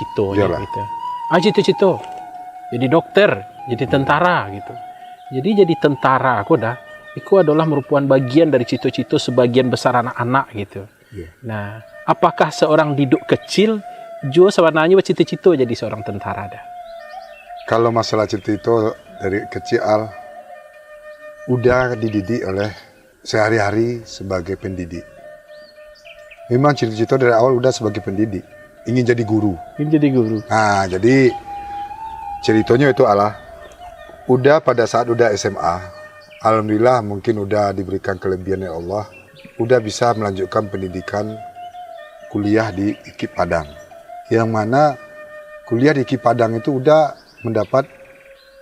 cita-citanya gitu. Cita-cita jadi dokter, jadi tentara gitu. Jadi tentara aku itu adalah merupakan bagian dari cita-cita sebagian besar anak-anak gitu. Nah, apakah seorang diduk kecil juga sebenarnya cita-cita jadi seorang tentara dah? Kalau masalah cita-cita dari kecil udah dididik oleh sehari-hari sebagai pendidik. Memang cita-cita dari awal udah sebagai pendidik, ingin jadi guru. Nah, jadi ceritanya itu udah pada saat udah SMA, alhamdulillah mungkin udah diberikan kelebihan oleh Allah, udah bisa melanjutkan pendidikan kuliah di IKIP Padang. Yang mana kuliah di IKIP Padang itu udah mendapat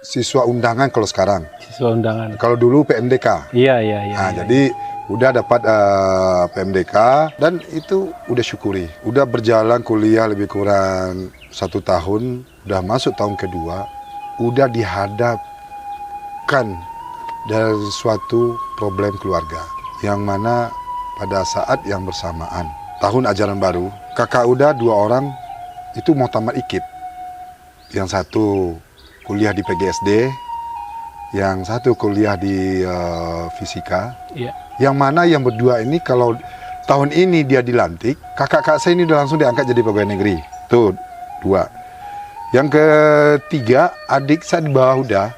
siswa undangan kalau sekarang. Siswa undangan. Kalau dulu PMDK. Iya. Nah, jadi udah dapat PMDK dan itu udah syukuri. Udah berjalan kuliah lebih kurang 1 tahun, udah masuk tahun kedua, udah dihadapkan dari suatu problem keluarga. Yang mana pada saat yang bersamaan, tahun ajaran baru, kakak udah 2 orang itu mau tamat IKIP. Yang satu kuliah di PGSD, yang satu kuliah di fisika. Iya. Yang mana yang berdua ini kalau tahun ini dia dilantik, kakak saya ini udah langsung diangkat jadi pegawai negeri. Tuh, 2. Yang ketiga, adik saya di bawah udah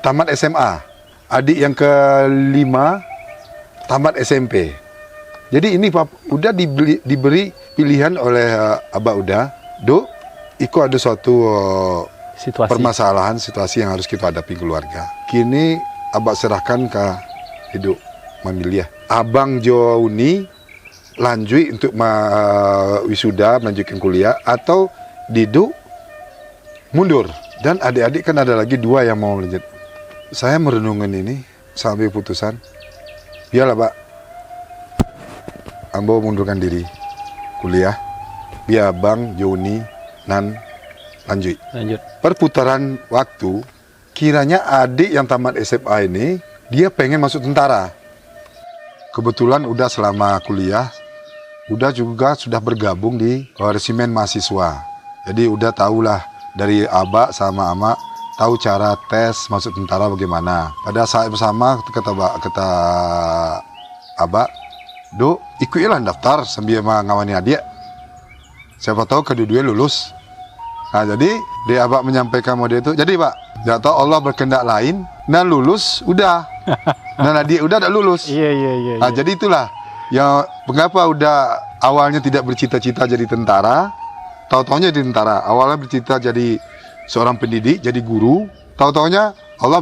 tamat SMA. Adik yang ke-5 tamat SMP. Jadi ini udah diberi pilihan oleh Abah udah, Iko ada suatu permasalahan situasi yang harus kita hadapi keluarga. Kini Abah serahkan ke hidup memilih. Abang Joni lanjut untuk wisuda melanjutkan kuliah atau Didu mundur. Dan adik-adik kan ada lagi 2 yang mau lanjut. Saya merenungkan ini sampai putusan, biarlah Pak, Ambo mundurkan diri kuliah, biar Bang Joni lanjut. Perputaran waktu, kiranya adik yang tamat SMA ini dia pengen masuk tentara. Kebetulan udah selama kuliah, udah juga sudah bergabung di resimen mahasiswa. Jadi udah tahulah dari Abah sama Ama tahu cara tes masuk tentara bagaimana. Pada saat bersama kata Abah, ikutilah daftar sambil mengawani adik. Siapa tahu kedua-dua lulus. Nah, jadi dia Abah menyampaikan model itu. Jadi Pak, tidak tahu Allah berkehendak lain, dan lulus udah. Dan adik udah lulus. Iya. Nah, jadi itulah yang mengapa udah awalnya tidak bercita-cita jadi tentara, tahu-taunya jadi tentara. Awalnya bercita jadi seorang pendidik, jadi guru, tahu-taunya Allah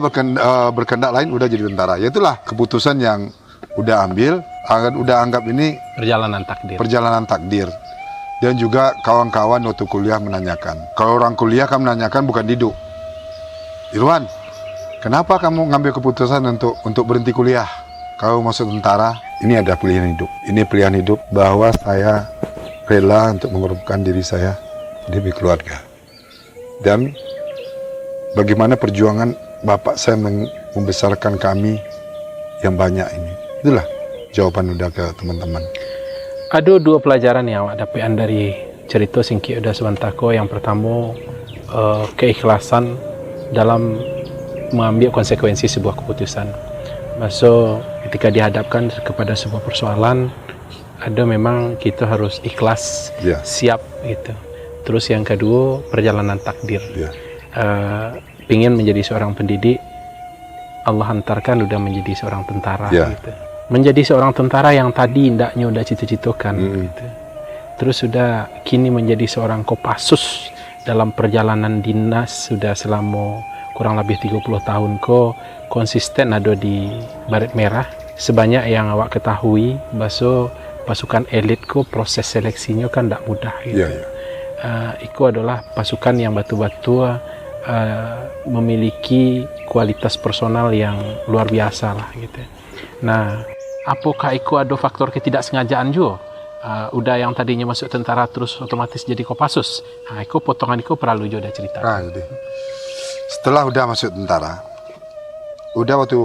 berkehendak lain udah jadi tentara. Ya itulah keputusan yang udah ambil, udah anggap ini perjalanan takdir. Dan juga kawan-kawan waktu kuliah menanyakan. Kalau orang kuliah kan menanyakan bukan Didu. Irwan, kenapa kamu ngambil keputusan untuk berhenti kuliah? Kau masuk tentara, ini ada pilihan hidup. Ini pilihan hidup bahwa saya rela untuk mengorbankan diri saya demi keluarga. Dan bagaimana perjuangan bapak saya membesarkan kami yang banyak ini. Itulah jawaban udah ke teman-teman. Ada 2 pelajaran yang awak dapetan dari cerita Singki Uda Subantako. Yang pertama, keikhlasan dalam mengambil konsekuensi sebuah keputusan. Maksud ketika dihadapkan kepada sebuah persoalan, ada memang kita harus ikhlas, siap gitu. Terus yang kedua, perjalanan takdir. Pingin menjadi seorang pendidik, Allah hantarkan udah menjadi seorang tentara gitu. Menjadi seorang tentara yang tadi ndaknya udah cita-citakan gitu. Terus sudah kini menjadi seorang Kopassus dalam perjalanan dinas sudah selama kurang lebih 30 tahun konsisten ada di Baret Merah. Sebanyak yang awak ketahui, pasukan elit proses seleksinya kan tidak mudah gitu. Itu adalah pasukan yang batu-batu memiliki kualitas personal yang luar biasa lah gitu. Nah, apakah itu ada faktor ketidaksengajaan juga? Udah yang tadinya masuk tentara terus otomatis jadi Kopassus. Nah, itu potongan itu perlu juga cerita. Jadi setelah udah masuk tentara, udah waktu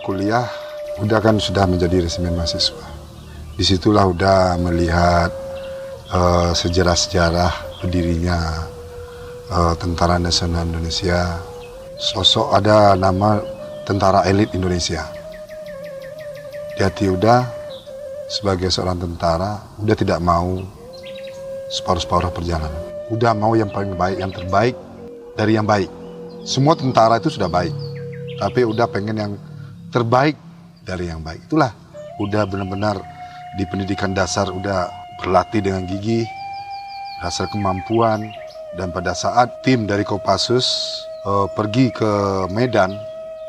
kuliah, udah kan sudah menjadi resimen mahasiswa. Disitulah udah melihat sejarah-sejarah berdirinya Tentara Nasional Indonesia, sosok ada nama tentara elit Indonesia. Di hati Uda sebagai seorang tentara, Uda tidak mau separuh-separuh perjalanan. Uda mau yang paling baik, yang terbaik dari yang baik. Semua tentara itu sudah baik, tapi Uda pengen yang terbaik dari yang baik. Itulah Uda benar-benar di pendidikan dasar Uda berlatih dengan gigih, dasar kemampuan, dan pada saat tim dari Kopassus pergi ke Medan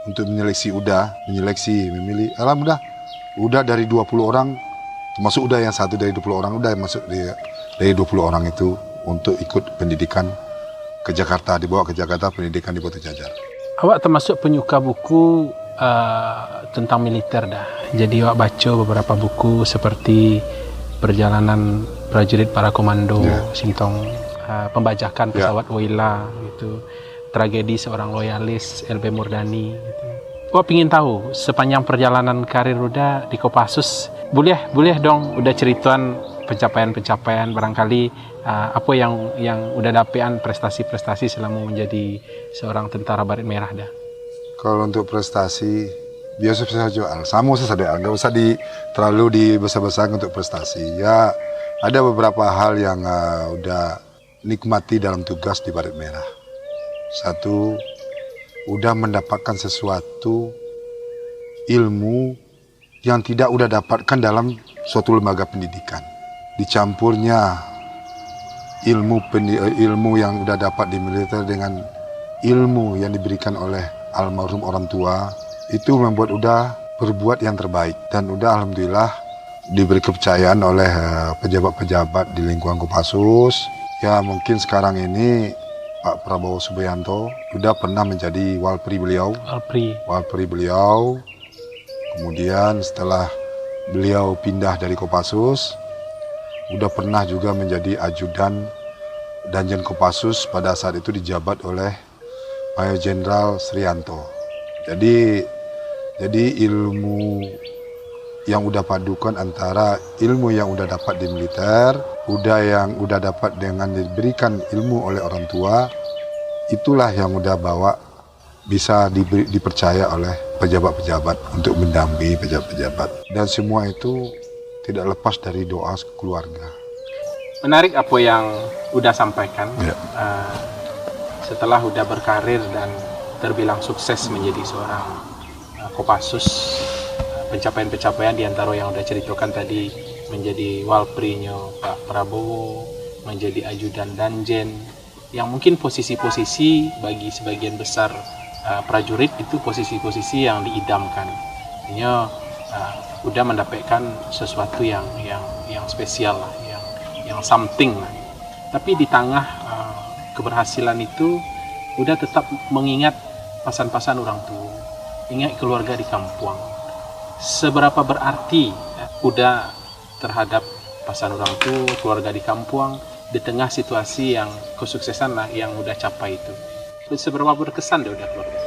untuk menyeleksi Uda, memilih, alhamdulillah Uda dari 20 orang, termasuk Uda yang satu dari 20 orang, Uda yang masuk dari 20 orang itu untuk ikut pendidikan ke Jakarta, dibawa ke Jakarta pendidikan di Batu Jajar. Awak termasuk penyuka buku tentang militer dah. Jadi awak baca beberapa buku seperti Perjalanan Prajurit Para Komando, Sintong, Pembajakan Pesawat Woyla, gitu. Tragedi Seorang Loyalis, LB Murdani, gitu. Wah, pingin tahu sepanjang perjalanan karir Uda di Kopassus, boleh dong udah cerituan pencapaian-pencapaian barangkali apa yang udah dapetan prestasi-prestasi selama menjadi seorang tentara Baret Merah dah. Kalau untuk prestasi biasa jual, sama saja, nggak usah terlalu dibesar-besarkan untuk prestasi. Ya ada beberapa hal yang udah nikmati dalam tugas di Baret Merah. Satu, udah mendapatkan sesuatu ilmu yang tidak udah dapatkan dalam suatu lembaga pendidikan. Dicampurnya ilmu yang udah dapat di militer dengan ilmu yang diberikan oleh almarhum orang tua, itu membuat Uda berbuat yang terbaik. Dan Uda alhamdulillah diberi kepercayaan oleh pejabat-pejabat di lingkungan Kopassus. Ya mungkin sekarang ini Pak Prabowo Subianto sudah pernah menjadi walpri beliau. Walpri beliau. Kemudian setelah beliau pindah dari Kopassus, sudah pernah juga menjadi ajudan Danjen Kopassus, pada saat itu dijabat oleh Mayor Jenderal Srianto. Jadi ilmu yang udah padukan antara ilmu yang udah dapat di militer, yang udah dapat dengan diberikan ilmu oleh orang tua, itulah yang udah bawa bisa dipercaya oleh pejabat-pejabat untuk mendampingi pejabat-pejabat. Dan semua itu tidak lepas dari doa keluarga. Menarik apa yang udah sampaikan. Setelah udah berkarir dan terbilang sukses menjadi seorang Kopassus, pencapaian-pencapaian diantara yang udah ceritakan tadi, menjadi walprinya Pak Prabowo, menjadi ajudan Danjen, yang mungkin posisi-posisi bagi sebagian besar prajurit itu posisi-posisi yang diidamkan. Artinya udah mendapatkan sesuatu yang spesial lah, yang something lah. Tapi di tengah keberhasilan itu udah tetap mengingat pesan-pesan orang tua, ingat keluarga di kampung. Seberapa berarti udah terhadap pesan orang tua, keluarga di kampung di tengah situasi yang kesuksesan lah yang udah capai itu. Seberapa berkesan dia udah keluarga?